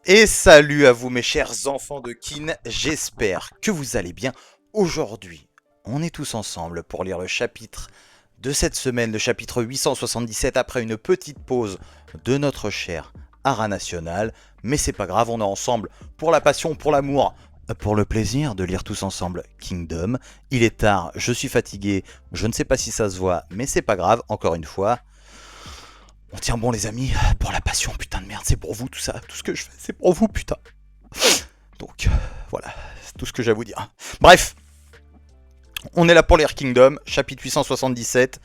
Et salut à vous mes chers enfants de Kin, j'espère que vous allez bien. Aujourd'hui, on est tous ensemble pour lire le chapitre de cette semaine, le chapitre 877 après une petite pause de notre cher Ara National. Mais c'est pas grave, on est ensemble pour la passion, pour l'amour, pour le plaisir de lire tous ensemble Kingdom. Il est tard, je suis fatigué, je ne sais pas si ça se voit, mais c'est pas grave, encore une fois. On tient bon les amis, pour la passion, putain de merde, c'est pour vous tout ça, tout ce que je fais, c'est pour vous putain. Donc voilà, c'est tout ce que j'ai à vous dire. Bref, on est là pour l'Air Kingdom, chapitre 877.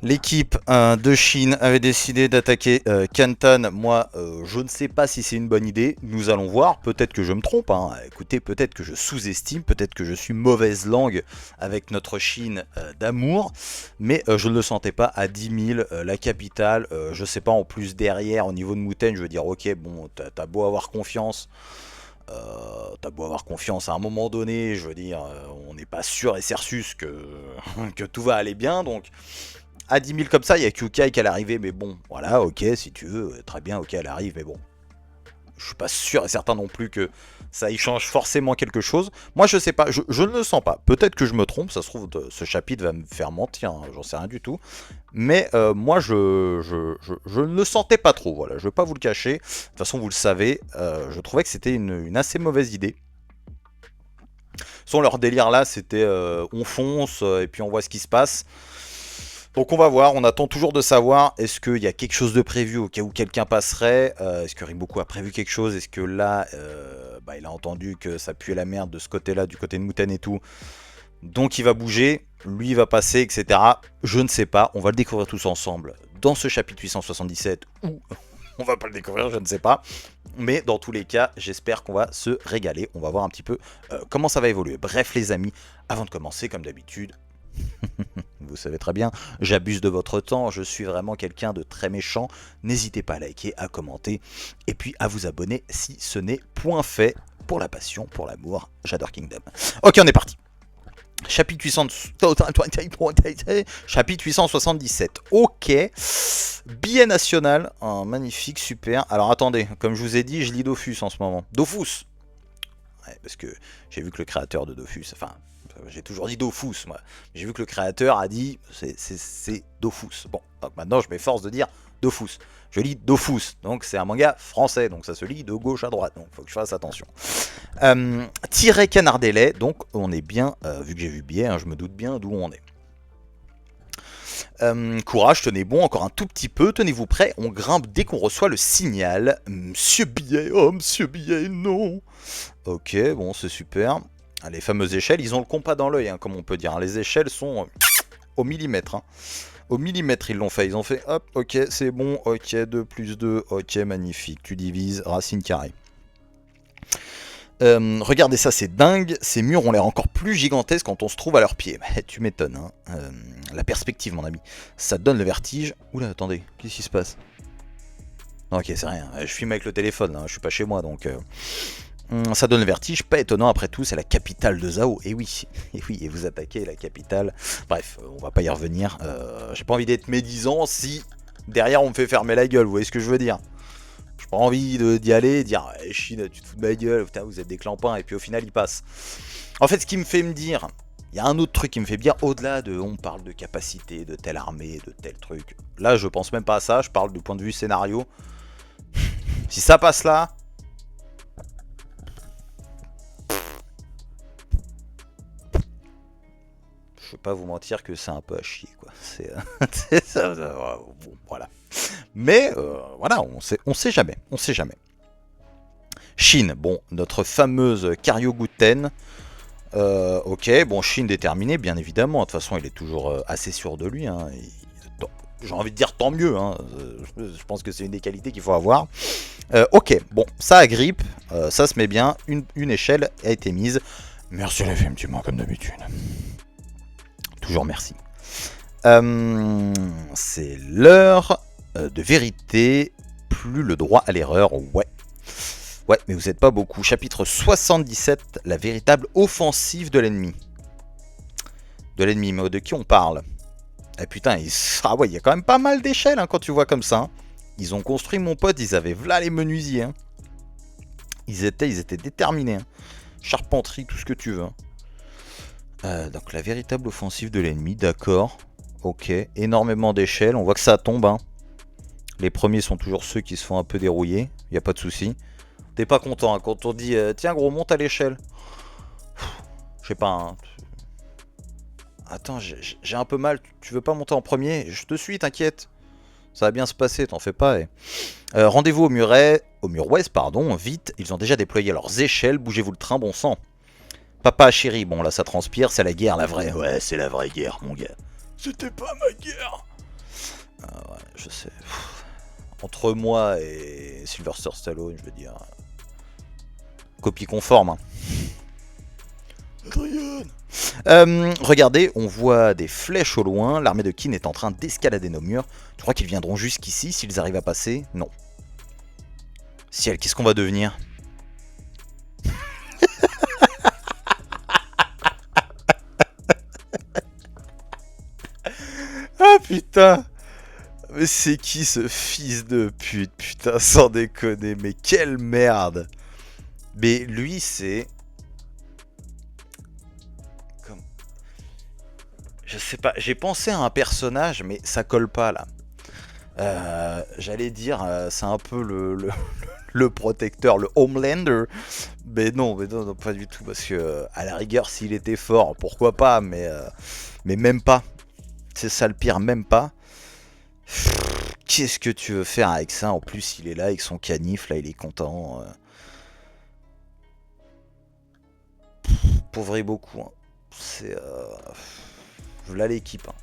L'équipe de Chine avait décidé d'attaquer Canton. Moi, je ne sais pas si c'est une bonne idée. Nous allons voir. Peut-être que je me trompe. Hein. Écoutez, peut-être que je sous-estime. Peut-être que je suis mauvaise langue avec notre Chine d'amour. Mais je ne le sentais pas à 10 000. La capitale, je ne sais pas, en plus derrière, au niveau de Moutaine, je veux dire, ok, bon, t'as beau avoir confiance. T'as beau avoir confiance à un moment donné, je veux dire, on n'est pas sûr et certus que tout va aller bien. Donc à 10 000 comme ça, il y a Kyukai qui est arrivé, mais bon, voilà, ok, si tu veux, très bien, ok, elle arrive, mais bon, je suis pas sûr et certain non plus que ça y change forcément quelque chose. Moi, je sais pas, je ne le sens pas. Peut-être que je me trompe, ça se trouve, ce chapitre va me faire mentir, hein, j'en sais rien du tout. Mais moi, je ne le sentais pas trop, voilà, je vais pas vous le cacher. De toute façon, vous le savez, je trouvais que c'était une assez mauvaise idée. Son leur délire là, c'était on fonce et puis on voit ce qui se passe. Donc on va voir, on attend toujours de savoir est-ce qu'il y a quelque chose de prévu au cas où quelqu'un passerait, est-ce que Rimboku a prévu quelque chose, est-ce que là il a entendu que ça puait la merde de ce côté-là, du côté de Muten et tout, donc il va bouger, lui il va passer, etc. Je ne sais pas, on va le découvrir tous ensemble dans ce chapitre 877 ou on va pas le découvrir, je ne sais pas. Mais dans tous les cas, j'espère qu'on va se régaler. On va voir un petit peu comment ça va évoluer. Bref les amis, avant de commencer, comme d'habitude, vous savez très bien, j'abuse de votre temps, je suis vraiment quelqu'un de très méchant. N'hésitez pas à liker, à commenter, et puis à vous abonner si ce n'est point fait pour la passion, pour l'amour. J'adore Kingdom. Ok, on est parti. Chapitre 800... Chapitre 877. Ok. Billet national. Oh, magnifique, super. Alors attendez, comme je vous ai dit, je lis Dofus en ce moment. Dofus. Ouais, parce que j'ai vu que le créateur de Dofus... Enfin, j'ai toujours dit Dofus, moi. J'ai vu que le créateur a dit c'est Dofus. Bon, donc maintenant je m'efforce de dire Dofus. Je lis Dofus, donc c'est un manga français, donc ça se lit de gauche à droite, donc faut que je fasse attention. Tiré Canardelais, donc on est bien, vu que j'ai vu Billet, hein, je me doute bien d'où on est. Courage, tenez bon, encore un tout petit peu, tenez-vous prêts, on grimpe dès qu'on reçoit le signal. Monsieur Billet, oh Monsieur Billet, non. Ok, bon, c'est super. Les fameuses échelles, ils ont le compas dans l'œil, hein, comme on peut dire. Les échelles sont au millimètre. Hein. Au millimètre, ils l'ont fait. Ils ont fait, hop, ok, c'est bon, ok, 2 plus 2, ok, magnifique. Tu divises, racine carrée. Regardez ça, c'est dingue. Ces murs ont l'air encore plus gigantesques quand on se trouve à leurs pieds. Tu m'étonnes. Hein. La perspective, mon ami. Ça donne le vertige. Oula, attendez, qu'est-ce qui se passe? Ok, c'est rien. Je filme avec le téléphone, là. Je suis pas chez moi, donc... Ça donne le vertige, pas étonnant après tout, c'est la capitale de Zhao. Et oui, et vous attaquez la capitale. Bref, on va pas y revenir. J'ai pas envie d'être médisant si derrière on me fait fermer la gueule, vous voyez ce que je veux dire? J'ai pas envie d'y aller, dire Chine, tu te fous de ma gueule, putain, vous êtes des clampins, et puis au final il passe. En fait, ce qui me fait me dire, il y a un autre truc qui me fait bien, au-delà de on parle de capacité, de telle armée, de tel truc. Là, je pense même pas à ça, je parle du point de vue scénario. Si ça passe là. Je vais pas vous mentir que c'est un peu à chier, quoi. C'est ça, bon, voilà. Mais voilà, on sait jamais, on sait jamais. Shin, bon, notre fameuse Karyoguten. Ok, bon, Shin déterminé, bien évidemment. De toute façon, il est toujours assez sûr de lui. Hein. J'ai envie de dire tant mieux. Hein. Je pense que c'est une des qualités qu'il faut avoir. Ok, bon, ça agrippe, ça se met bien. Une échelle a été mise. Merci la FM, tu mens comme d'habitude. Toujours merci. C'est l'heure de vérité, plus le droit à l'erreur, ouais. Ouais, mais vous n'êtes pas beaucoup. Chapitre 77, la véritable offensive de l'ennemi. De l'ennemi, mais de qui on parle? Eh putain, ah ouais, il y a quand même pas mal d'échelles hein, quand tu vois comme ça. Hein. Ils ont construit mon pote, ils avaient v'là les menuisiers. Hein. Ils étaient déterminés. Hein. Charpenterie, tout ce que tu veux. Donc la véritable offensive de l'ennemi, d'accord. Ok, énormément d'échelles, on voit que ça tombe. Hein. Les premiers sont toujours ceux qui se font un peu dérouiller, y a pas de souci. T'es pas content hein, quand on dit tiens gros monte à l'échelle. Je sais pas. Hein. Attends, j'ai un peu mal, tu veux pas monter en premier? Je te suis, t'inquiète. Ça va bien se passer, t'en fais pas. Rendez-vous au mur ouest, pardon, vite, ils ont déjà déployé leurs échelles, bougez-vous le train, bon sang. Papa chéri, bon là ça transpire, c'est la guerre, la vraie. Ouais, c'est la vraie guerre, mon gars. C'était pas ma guerre. Ouais, je sais. Entre moi et Sylvester Stallone, je veux dire. Copie conforme. Hein. Regardez, on voit des flèches au loin. L'armée de Qin est en train d'escalader nos murs. Tu crois qu'ils viendront jusqu'ici s'ils arrivent à passer? Non. Ciel, qu'est-ce qu'on va devenir? Ah putain! Mais c'est qui ce fils de pute? Putain, sans déconner, mais quelle merde! Mais lui, c'est... Comme... Je sais pas, j'ai pensé à un personnage, mais ça colle pas là. J'allais dire, c'est un peu le protecteur, le Homelander. Mais non, non, pas du tout. Parce que, à la rigueur, s'il était fort, pourquoi pas, mais même pas. C'est ça le pire, même pas. Qu'est-ce que tu veux faire avec ça? En plus, il est là avec son canif, là, il est content. Pauvre et beaucoup. Hein. C'est. Là l'équipe. Hein.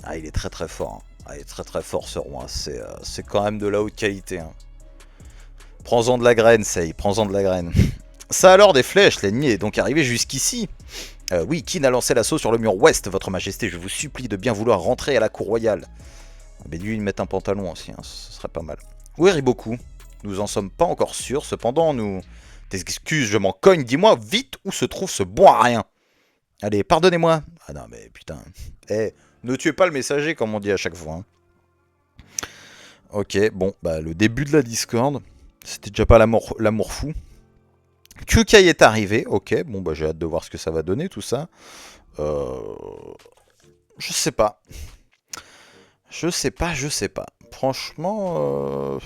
Ah, il est très très fort. Hein. Ah, il est très très fort ce roi. C'est quand même de la haute qualité. Hein. Prends-en de la graine, Sei. Prends-en de la graine. Ça alors des flèches. L'ennemi est donc arrivé jusqu'ici. Oui, Qin a lancé l'assaut sur le mur ouest, votre majesté. Je vous supplie de bien vouloir rentrer à la cour royale. Mais lui, il met un pantalon aussi. Hein. Ce serait pas mal. Oui, Riboku. Nous en sommes pas encore sûrs. Cependant, nous... Tes excuses, je m'en cogne. Dis-moi vite où se trouve ce bon à rien. Allez, pardonnez-moi. Ah non, mais putain. Eh, ne tuez pas le messager, comme on dit à chaque fois. Hein. Ok, bon, bah le début de la Discord. C'était déjà pas l'amour fou. Kyukai est arrivé. Ok, bon, bah j'ai hâte de voir ce que ça va donner, tout ça. Je sais pas. Je sais pas. Franchement,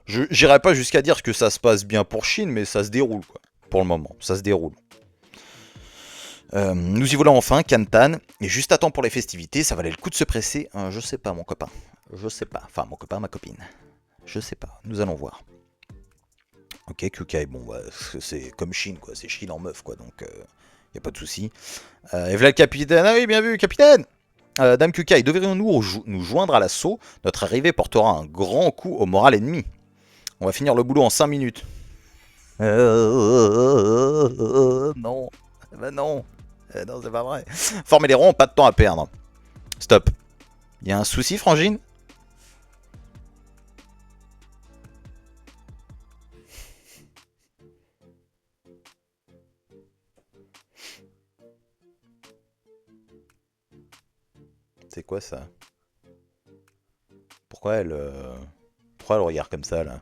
j'irai pas jusqu'à dire que ça se passe bien pour Chine, mais ça se déroule, quoi. Pour le moment, ça se déroule. Nous y voilà enfin, Kantan. Et juste à temps pour les festivités, ça valait le coup de se presser. Je sais pas, mon copain. Je sais pas. Enfin, mon copain, ma copine. Je sais pas. Nous allons voir. Ok, Kyukai, bon, bah, c'est comme Chine, quoi. C'est Chine en meuf, quoi. Donc, y a pas de souci. Et voilà le capitaine. Ah oui, bien vu, capitaine. Dame Kyukai, devrions-nous nous joindre à l'assaut? Notre arrivée portera un grand coup au moral ennemi. On va finir le boulot en 5 minutes. Non. Bah non. Non, c'est pas vrai. Formez les ronds, pas de temps à perdre. Stop. Y a un souci, Frangine? C'est quoi ça? Pourquoi elle regarde comme ça, là?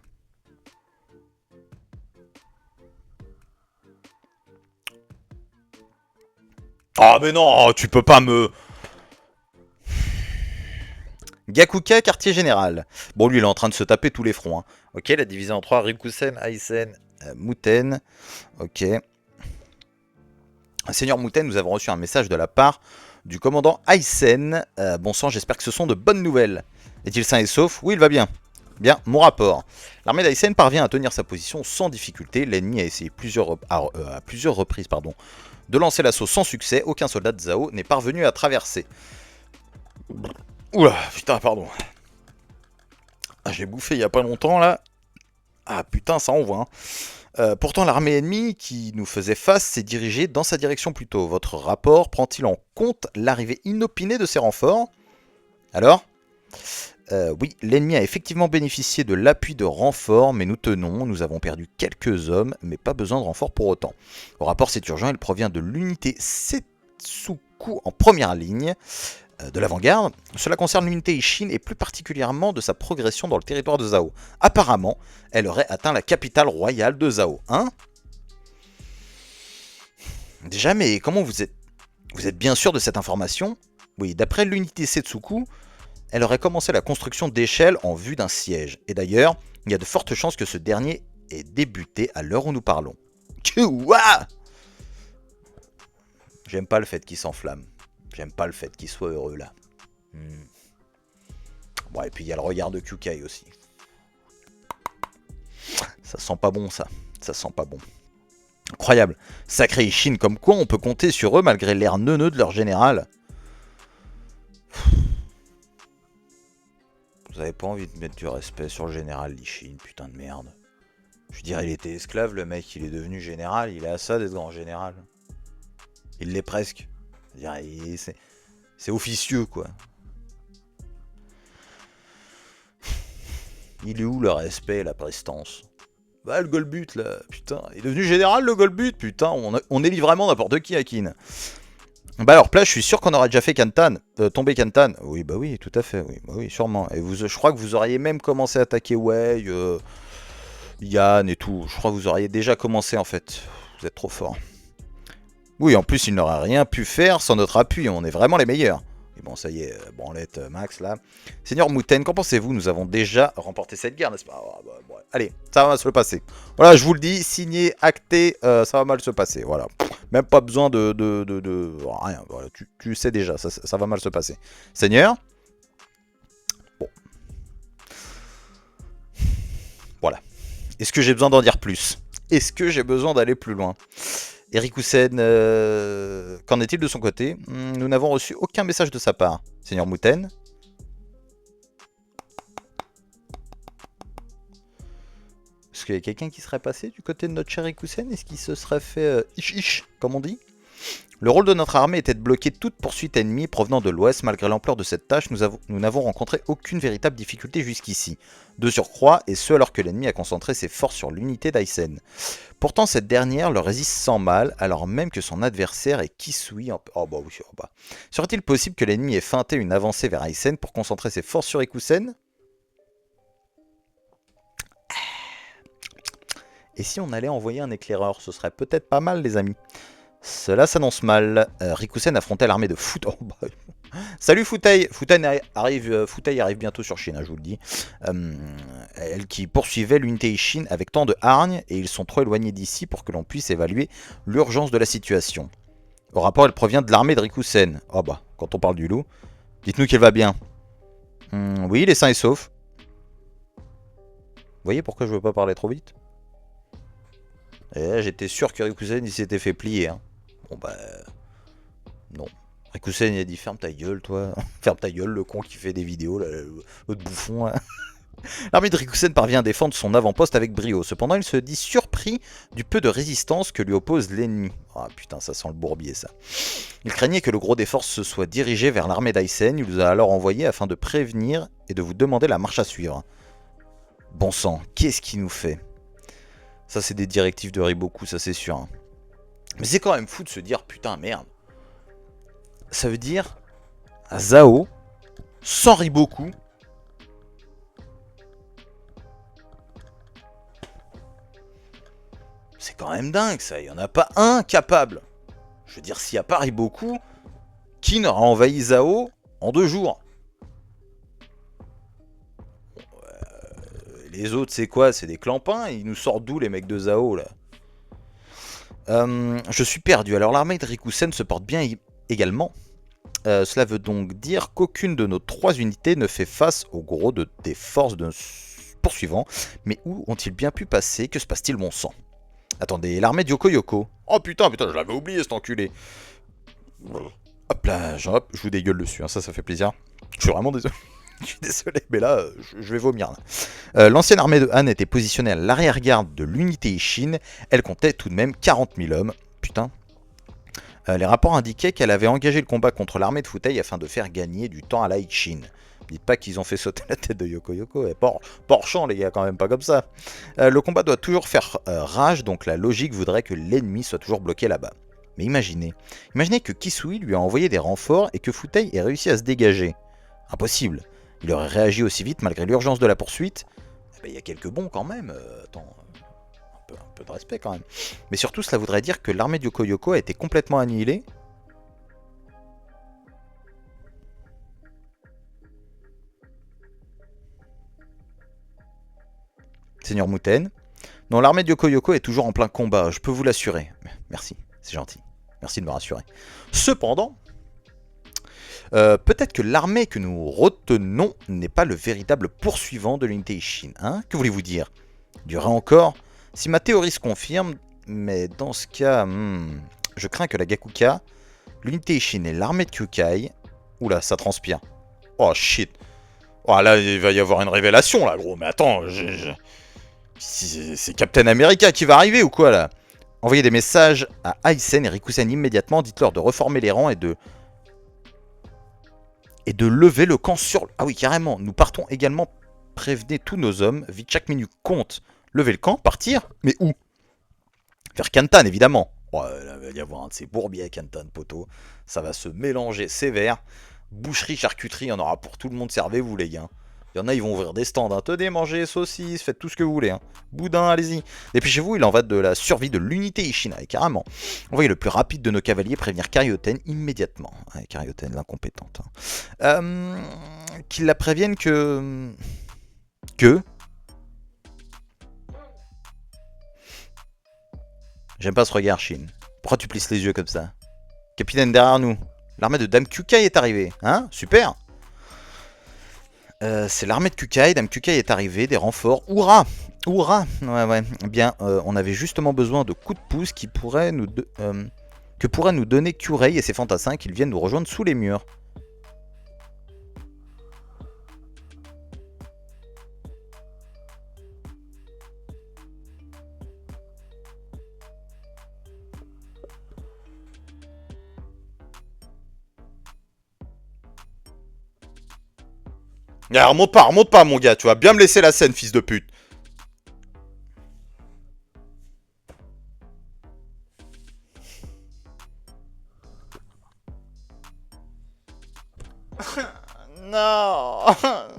Oh, mais non, tu peux pas me... Gakuka, quartier général. Bon, lui, il est en train de se taper tous les fronts. Hein. Ok, la division en 3, Rikusen, Aisen, Muten. Ok. Seigneur Muten, nous avons reçu un message de la part du commandant Aisen. Bon sang, j'espère que ce sont de bonnes nouvelles. Est-il sain et sauf? Oui, il va bien. Bien, mon rapport. L'armée d'Aisen parvient à tenir sa position sans difficulté. L'ennemi a essayé à plusieurs reprises de lancer l'assaut sans succès. Aucun soldat de Zhao n'est parvenu à traverser. Oula, putain, pardon. Ah, j'ai bouffé il y a pas longtemps, là. Ah, putain, ça envoie. Hein. Pourtant, l'armée ennemie qui nous faisait face s'est dirigée dans sa direction plus tôt. Votre rapport prend-il en compte l'arrivée inopinée de ces renforts? Alors oui, l'ennemi a effectivement bénéficié de l'appui de renforts, mais nous tenons, nous avons perdu quelques hommes, mais pas besoin de renforts pour autant. Au rapport, c'est urgent, il provient de l'unité Setsuku en première ligne. de l'avant-garde, cela concerne l'unité Ishin et plus particulièrement de sa progression dans le territoire de Zhao. Apparemment, elle aurait atteint la capitale royale de Zhao. Hein? Déjà, mais comment vous êtes... Vous êtes bien sûr de cette information? Oui, d'après l'unité Setsuku, elle aurait commencé la construction d'échelles en vue d'un siège. Et d'ailleurs, il y a de fortes chances que ce dernier ait débuté à l'heure où nous parlons. Ouah! J'aime pas le fait qu'il s'enflamme. J'aime pas le fait qu'il soit heureux là. Bon, et puis il y a le regard de Kyukai aussi. Ça sent pas bon ça. Ça sent pas bon. Incroyable. Sacré Ishin, comme quoi on peut compter sur eux malgré l'air neuneux de leur général. Vous avez pas envie de mettre du respect sur le général Ishin, putain de merde. Je dirais il était esclave le mec, il est devenu général, il est à ça d'être grand général. Il l'est presque. C'est officieux quoi. Il est où le respect et la prestance? Bah le Golbut là, putain, il est devenu général le Golbut, putain, on élit vraiment n'importe qui à Kin. Bah alors là je suis sûr qu'on aurait déjà fait Kantan, tomber Kantan. Oui bah oui, tout à fait, oui, bah oui sûrement. Et vous, je crois que vous auriez même commencé à attaquer Wei, Yann et tout. Je crois que vous auriez déjà commencé en fait. Vous êtes trop fort. Oui, en plus il n'aurait rien pu faire sans notre appui, on est vraiment les meilleurs. Et bon, ça y est, branlette max là. Seigneur Mouten, qu'en pensez-vous? Nous avons déjà remporté cette guerre, n'est-ce pas? Bon, allez, ça va mal se passer. Voilà, je vous le dis, signé, acté, ça va mal se passer. Voilà. Même pas besoin de rien. Voilà, tu sais déjà, ça va mal se passer. Seigneur? Bon. Voilà. Est-ce que j'ai besoin d'en dire plus? Est-ce que j'ai besoin d'aller plus loin? Erikusen, qu'en est-il de son côté? Nous n'avons reçu aucun message de sa part. Seigneur Mouten? Est-ce qu'il y a quelqu'un qui serait passé du côté de notre cher Erikusen? Est-ce qu'il se serait fait ish, comme on dit? Le rôle de notre armée était de bloquer toute poursuite ennemie provenant de l'ouest. Malgré l'ampleur de cette tâche, nous n'avons rencontré aucune véritable difficulté jusqu'ici. De surcroît, et ce alors que l'ennemi a concentré ses forces sur l'unité d'Aisen. Pourtant, cette dernière leur résiste sans mal, alors même que son adversaire est Kisui en... Oh bah oui, oh bah. Serait-il possible que l'ennemi ait feinté une avancée vers Aisen pour concentrer ses forces sur Ikusen? Et si on allait envoyer un éclaireur? Ce serait peut-être pas mal, les amis. Cela s'annonce mal. Rikusen affrontait l'armée de Futei. Oh, bah. Salut Futei. Futei arrive bientôt sur Chine, hein, je vous le dis. Elle qui poursuivait l'unité Ishin avec tant de hargne, et ils sont trop éloignés d'ici pour que l'on puisse évaluer l'urgence de la situation. Au rapport, elle provient de l'armée de Rikusen. Oh bah, quand on parle du loup. Dites-nous qu'elle va bien. Oui, il est sain et sauf. Vous voyez pourquoi je veux pas parler trop vite? J'étais sûr que Rikusen il s'était fait plier. Hein. Bon bah... Non. Rikusen il a dit ferme ta gueule toi. Ferme ta gueule le con qui fait des vidéos là, l'autre bouffon. Hein. L'armée de Rikusen parvient à défendre son avant-poste avec brio. Cependant il se dit surpris du peu de résistance que lui oppose l'ennemi. Ah putain ça sent le bourbier ça. Il craignait que le gros des forces se soit dirigé vers l'armée d'Aisen. Il vous a alors envoyé afin de prévenir et de vous demander la marche à suivre. Bon sang, qu'est-ce qu'il nous fait? Ça c'est des directives de Riboku, ça c'est sûr. Hein. Mais c'est quand même fou de se dire, putain, merde. Ça veut dire, à Zhao, sans Riboku, c'est quand même dingue ça, il n'y en a pas un capable. Je veux dire, s'il n'y a pas Riboku, Kin aura envahi Zhao en 2 jours. Les autres, c'est quoi? C'est des clampins? Ils nous sortent d'où les mecs de Zhao là? Je suis perdu. Alors l'armée de Rikusen se porte bien également. Cela veut donc dire qu'aucune de nos 3 unités ne fait face au gros des forces de poursuivants. Mais où ont-ils bien pu passer? Que se passe-t-il, mon sang? Attendez, l'armée de Yoko. Oh putain, je l'avais oublié cet enculé. Hop là, je vous dégueule dessus, hein, ça fait plaisir. Je suis vraiment désolé. Je suis désolé, mais là, je vais vomir. L'ancienne armée de Han était positionnée à l'arrière-garde de l'unité Ishin. Elle comptait tout de même 40 000 hommes. Putain. Les rapports indiquaient qu'elle avait engagé le combat contre l'armée de Futei afin de faire gagner du temps à la Ishin. Dites pas qu'ils ont fait sauter la tête de Yoko. Porchant, les gars, quand même pas comme ça. Le combat doit toujours faire rage, donc la logique voudrait que l'ennemi soit toujours bloqué là-bas. Mais imaginez que Kisui lui a envoyé des renforts et que Futei ait réussi à se dégager. Impossible. Il aurait réagi aussi vite malgré l'urgence de la poursuite. Eh ben, il y a quelques bons quand même. Attends, un peu de respect quand même. Mais surtout, cela voudrait dire que l'armée de Yoko a été complètement annihilée. Seigneur Muten. Non, l'armée de Yoko est toujours en plein combat, je peux vous l'assurer. Merci, c'est gentil. Merci de me rassurer. Cependant, peut-être que l'armée que nous retenons n'est pas le véritable poursuivant de l'unité Ishin. Hein? Que voulez-vous dire? Durera encore? Si ma théorie se confirme, mais dans ce cas, je crains que la Gakuka, l'unité Ishin et l'armée de Kyukai... Oula, ça transpire. Oh shit. Oh là, il va y avoir une révélation là, gros. Mais attends, c'est Captain America qui va arriver ou quoi là? Envoyez des messages à Aysen et Rikusen immédiatement, dites-leur de reformer les rangs et de lever le camp sur... Ah oui, carrément, nous partons également, prévenez tous nos hommes, vite chaque minute compte. Lever le camp, partir? Mais où? Vers Kantan, évidemment. Oh, là, il va y avoir un de ces bourbiers à Kantan, poteau. Ça va se mélanger sévère. Boucherie, charcuterie, il y en aura pour tout le monde, servez-vous les gars. Il y en a, ils vont ouvrir des stands, hein. Tenez, mangez, saucisses, faites tout ce que vous voulez. Hein. Boudin, allez-y. Dépêchez-vous, il en va de la survie de l'unité Ishina, et carrément. Envoyez le plus rapide de nos cavaliers prévenir Karyoten immédiatement. Ouais, Karyoten, l'incompétente. Hein. Qu'ils la préviennent que... J'aime pas ce regard, Shin. Pourquoi tu plisses les yeux comme ça? Capitaine, derrière nous. L'armée de Dame Kukai est arrivée. Hein? Super. C'est l'armée de Kukai. Dame Kukai est arrivée. Des renforts. Hourra! Hourra! Ouais. Bien, on avait justement besoin de coups de pouce qui pourraient nous... que pourraient nous donner Kyurei et ses fantassins qu'ils viennent nous rejoindre sous les murs. Ah, remonte pas, mon gars. Tu vas bien me laisser la scène, fils de pute. Non,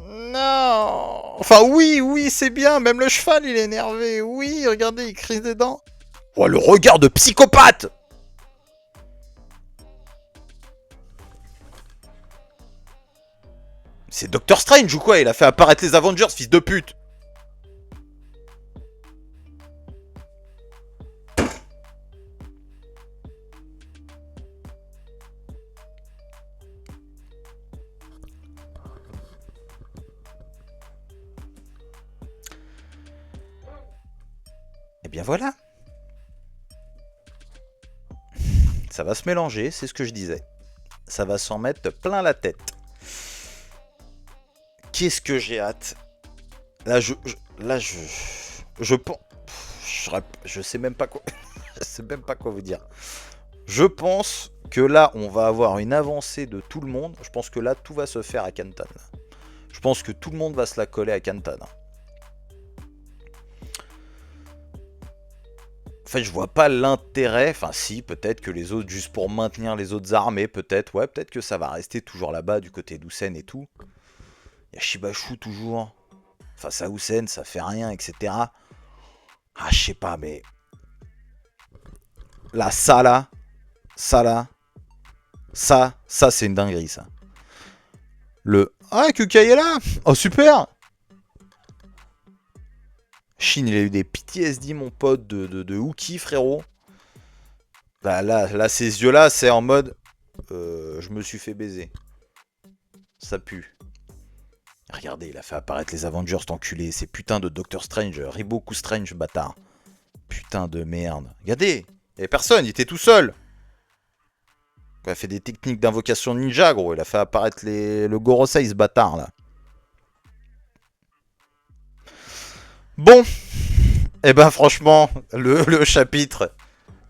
non. Enfin, oui, c'est bien. Même le cheval, il est énervé. Oui, regardez, il crie des dents. Oh, le regard de psychopathe! C'est Doctor Strange ou quoi? Il a fait apparaître les Avengers, fils de pute! Et bien voilà. Ça va se mélanger, c'est ce que je disais. Ça va s'en mettre plein la tête. Qu'est-ce que j'ai hâte. Là, je pense... Je sais même pas quoi... je sais même pas quoi vous dire. Je pense que là, on va avoir une avancée de tout le monde. Je pense que là, tout va se faire à Kantan. Je pense que tout le monde va se la coller à Kantan. En fait, je vois pas l'intérêt. Enfin, si, peut-être que les autres, juste pour maintenir les autres armées, peut-être. Ouais, peut-être que ça va rester toujours là-bas, du côté d'Usen et tout. Il y a Shibashu toujours. Face à Usen, ça fait rien, etc. Ah, je sais pas, mais... Là, ça, c'est une dinguerie, ça. Le... Ah, Kukai est là. Oh, super. Shin, il a eu des PTSD, mon pote, de Uki, frérot. Là, ces yeux-là, c'est en mode... je me suis fait baiser. Ça pue. Regardez, il a fait apparaître les Avengers, cet enculé. C'est putain de Doctor Strange, Riboku Strange, bâtard. Putain de merde. Regardez, il y avait personne, il était tout seul. Il a fait des techniques d'invocation ninja, gros. Il a fait apparaître le Gorosei, ce bâtard, là. Bon. Eh ben, franchement, le chapitre...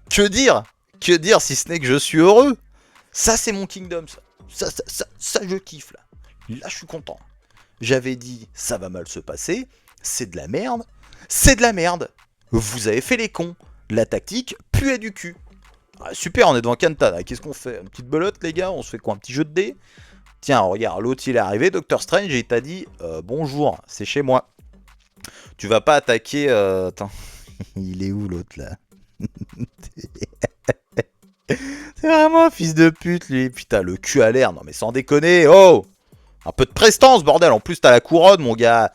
Que dire? Que dire si ce n'est que je suis heureux? Ça, c'est mon Kingdom, ça. Ça, je kiffe, là. Là, je suis content. J'avais dit, ça va mal se passer. C'est de la merde. C'est de la merde. Vous avez fait les cons. La tactique puait du cul. Ah, super, on est devant Kantan. Qu'est-ce qu'on fait? Une petite belote, les gars? On se fait quoi? Un petit jeu de dés? Tiens, regarde, l'autre il est arrivé, Doctor Strange, et il t'a dit bonjour, c'est chez moi. Tu vas pas attaquer. Attends, il est où l'autre là? C'est vraiment un fils de pute lui. Putain, le cul à l'air. Non mais sans déconner. Oh! Un peu de prestance, bordel. En plus, t'as la couronne, mon gars.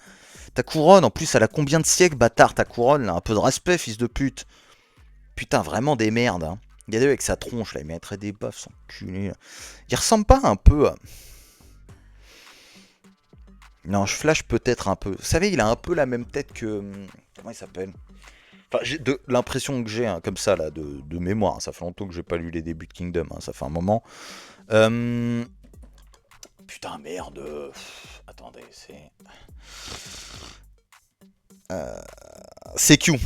Ta couronne, en plus, elle a combien de siècles, bâtard, ta couronne là? Un peu de respect, fils de pute. Putain, vraiment des merdes. Hein. Regardez avec sa tronche là, il mettrait des baffes, son culé. Il ressemble pas un peu à. Non, je flash peut-être un peu. Vous savez, il a un peu la même tête que. Comment il s'appelle? Enfin, j'ai de l'impression que j'ai, hein, comme ça, là, de mémoire. Hein. Ça fait longtemps que j'ai pas lu les débuts de Kingdom. Hein. Ça fait un moment. Euh... Putain, merde. Attendez, c'est. C'est Q.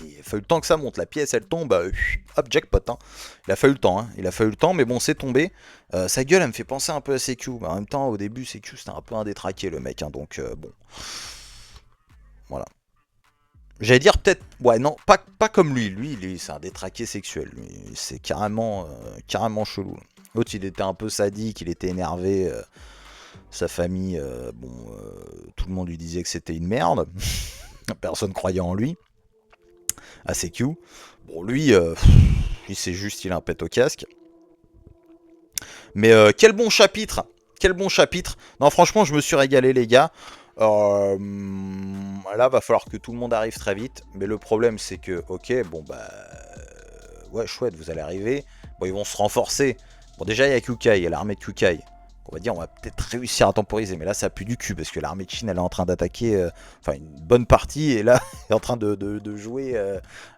Il a fallu le temps que ça monte. La pièce, elle tombe. Hop, jackpot. Hein. Il a fallu le temps. Hein. Il a fallu le temps, mais bon, c'est tombé. Sa gueule, elle me fait penser un peu à CQ. Mais en même temps, au début, CQ, c'était un peu un détraqué, le mec. Hein, donc, bon. Voilà. J'allais dire peut-être. Ouais, non, pas comme lui. Lui, c'est un détraqué sexuel. Lui, c'est carrément chelou. L'autre, il était un peu sadique, il était énervé. Sa famille, tout le monde lui disait que c'était une merde. Personne croyait en lui. À CQ. Bon, lui, c'est juste, il a un pet au casque. Mais quel bon chapitre! Quel bon chapitre! Non, franchement, je me suis régalé, les gars. Là, va falloir que tout le monde arrive très vite. Mais le problème, c'est que, ok, bon, bah. Ouais, chouette, vous allez arriver. Bon, ils vont se renforcer. Bon, déjà, il y a Kukai, il y a l'armée de Kukai. On va dire, on va peut-être réussir à temporiser. Mais là, ça pue du cul parce que l'armée de Chine, elle est en train d'attaquer. Enfin, une bonne partie. Et là, elle est en train de jouer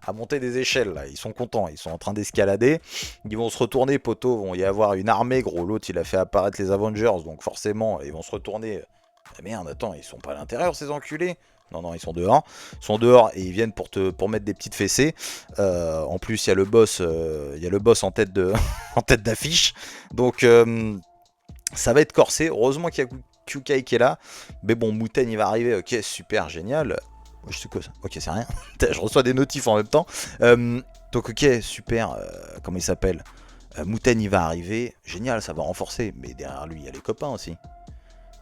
à monter des échelles. Là. Ils sont contents. Ils sont en train d'escalader. Ils vont se retourner, poteau. Vont y avoir une armée, gros. L'autre, il a fait apparaître les Avengers. Donc, forcément, ils vont se retourner. Ah merde, attends, ils sont pas à l'intérieur, ces enculés? Non, non, ils sont dehors. Ils sont dehors et ils viennent pour mettre des petites fessées. En plus, il y a le boss en tête en tête d'affiche. Donc, ça va être corsé. Heureusement qu'il y a Kukai qui est là. Mais bon, Muten, il va arriver. Ok, super, génial. Je sais quoi ça? Ok, c'est rien. Je reçois des notifs en même temps. Donc, ok, super. Comment il s'appelle? Muten, il va arriver. Génial, ça va renforcer. Mais derrière lui, il y a les copains aussi.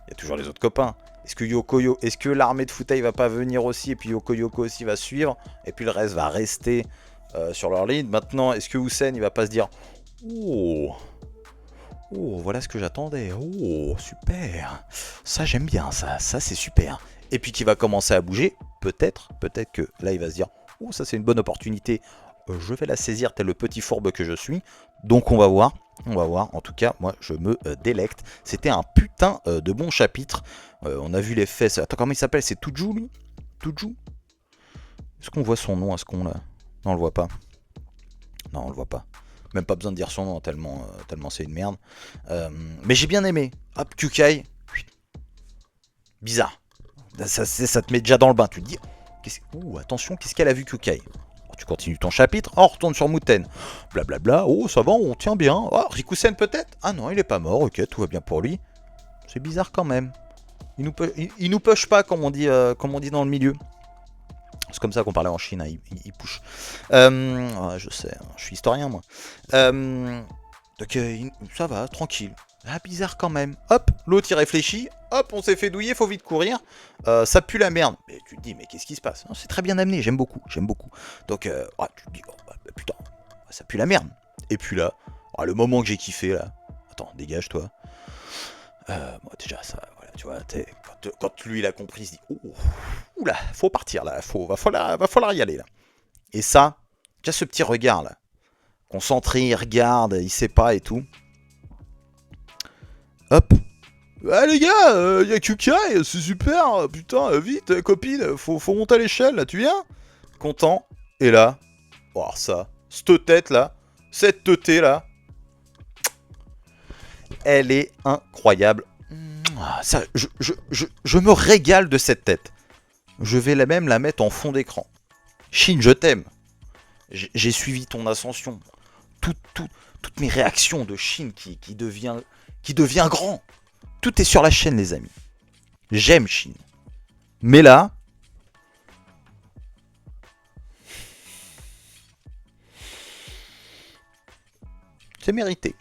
Il y a toujours les autres copains. Est-ce que l'armée de Futai va pas venir aussi et puis Yoko aussi va suivre et puis le reste va rester sur leur ligne. Maintenant, est-ce que Hussein il va pas se dire oh voilà ce que j'attendais. Oh super. Ça j'aime bien ça c'est super. Et puis qui va commencer à bouger, peut-être que là il va se dire oh ça c'est une bonne opportunité. Je vais la saisir tel le petit fourbe que je suis. Donc on va voir. On va voir. En tout cas, moi, je me délecte. C'était un putain de bon chapitre. On a vu les fesses. Attends, comment il s'appelle? C'est Tuju, lui? Tuju? Est-ce qu'on voit son nom à ce con là? Non, on le voit pas. Non, on le voit pas. Même pas besoin de dire son nom, tellement c'est une merde. Mais j'ai bien aimé. Hop, Kukai. Bizarre. Ça te met déjà dans le bain. Tu te dis, attention, qu'est-ce qu'elle a vu Kukai? Tu continues ton chapitre, on retourne sur Muten. Blablabla, oh ça va, on tient bien. Oh, Rikusen peut-être? Ah non, il est pas mort, ok, tout va bien pour lui. C'est bizarre quand même. Il nous push pas comme on dit dans le milieu. C'est comme ça qu'on parlait en Chine, hein, il push. Je sais, hein, je suis historien moi. Donc ça va, tranquille. Ah, bizarre quand même. Hop, l'autre il réfléchit. Hop, on s'est fait douiller, faut vite courir. Ça pue la merde. Mais tu te dis, mais qu'est-ce qui se passe? C'est très bien amené, j'aime beaucoup. Donc, tu te dis, oh, putain, ça pue la merde. Et puis là, le moment que j'ai kiffé là. Attends, dégage toi. Moi déjà, ça, voilà, tu vois, quand lui il a compris, il se dit, oula, faut partir là, va falloir y aller là. Et ça, tu as ce petit regard là. Concentré, il regarde, il sait pas et tout. Hop. Ah les gars, y a Kukai, c'est super, putain, vite, copine, faut monter à l'échelle, là, tu viens? Content. Et là, oh ça, cette tête là, cette teuté là, elle est incroyable. Ça, je me régale de cette tête. Je vais même la mettre en fond d'écran. Shin, je t'aime. J'ai suivi ton ascension. Toutes mes réactions de Shin qui devient grand. Tout est sur la chaîne, les amis. J'aime Shin. Mais là... C'est mérité.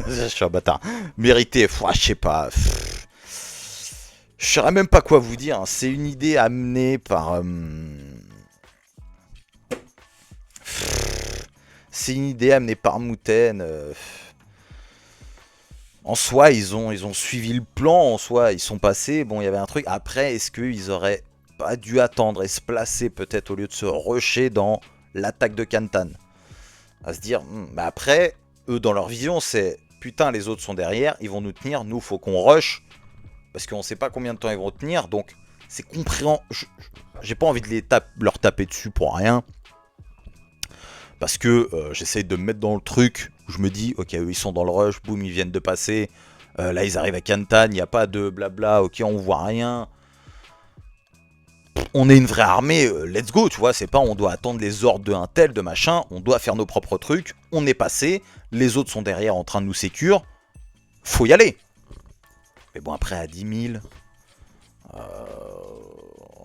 Je suis un bâtard. Mérité, je sais pas. Je saurais même pas quoi vous dire. C'est une idée amenée par... C'est une idée amenée par Mouten. En soi, ils ont suivi le plan. En soi, ils sont passés. Bon, il y avait un truc. Après, est-ce qu'ils auraient pas dû attendre et se placer peut-être au lieu de se rusher dans l'attaque de Kantan? À se dire, bah après, eux dans leur vision, c'est putain, les autres sont derrière, ils vont nous tenir, nous faut qu'on rush, parce qu'on sait pas combien de temps ils vont tenir, donc c'est compréhensible. J'ai pas envie de leur taper dessus pour rien, parce que j'essaye de me mettre dans le truc, où je me dis, ok, eux ils sont dans le rush, boum, ils viennent de passer, là ils arrivent à Kantan, il n'y a pas de blabla, ok, on voit rien. On est une vraie armée, let's go, tu vois, c'est pas on doit attendre les ordres de un tel, de machin, on doit faire nos propres trucs, on est passé, les autres sont derrière en train de nous sécure, faut y aller. Mais bon, après à 10 000,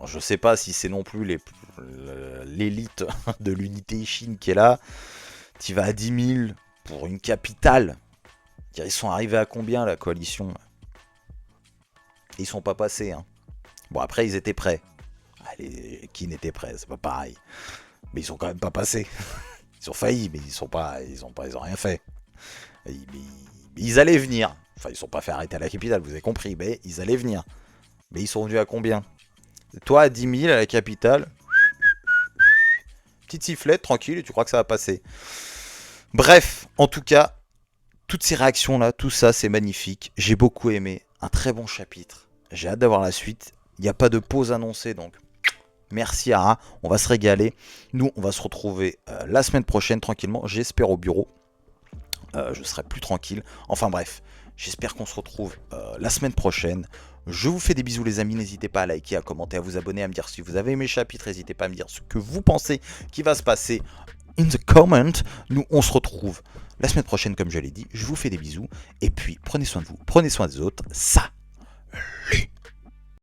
je sais pas si c'est non plus l'élite de l'unité Chine qui est là, tu vas à 10 000 pour une capitale, ils sont arrivés à combien la coalition? Ils sont pas passés, hein. Bon après ils étaient prêts. Allez, qui n'était prêt, c'est pas pareil. Mais ils sont quand même pas passés. Ils ont failli, mais ils ont rien fait. Ils allaient venir. Enfin, ils sont pas fait arrêter à la capitale, vous avez compris, mais ils allaient venir. Mais ils sont venus à combien? Toi, à 10 000 à la capitale, petite sifflette, tranquille, et tu crois que ça va passer. Bref, en tout cas, toutes ces réactions-là, tout ça, c'est magnifique. J'ai beaucoup aimé. Un très bon chapitre. J'ai hâte d'avoir la suite. Il n'y a pas de pause annoncée, donc merci Ara, on va se régaler. Nous, on va se retrouver la semaine prochaine tranquillement, j'espère au bureau. Je serai plus tranquille. Enfin bref, j'espère qu'on se retrouve la semaine prochaine. Je vous fais des bisous les amis, n'hésitez pas à liker, à commenter, à vous abonner, à me dire si vous avez aimé le chapitre, n'hésitez pas à me dire ce que vous pensez qui va se passer in the comment. Nous, on se retrouve la semaine prochaine comme je l'ai dit. Je vous fais des bisous et puis prenez soin de vous, prenez soin des autres. Ça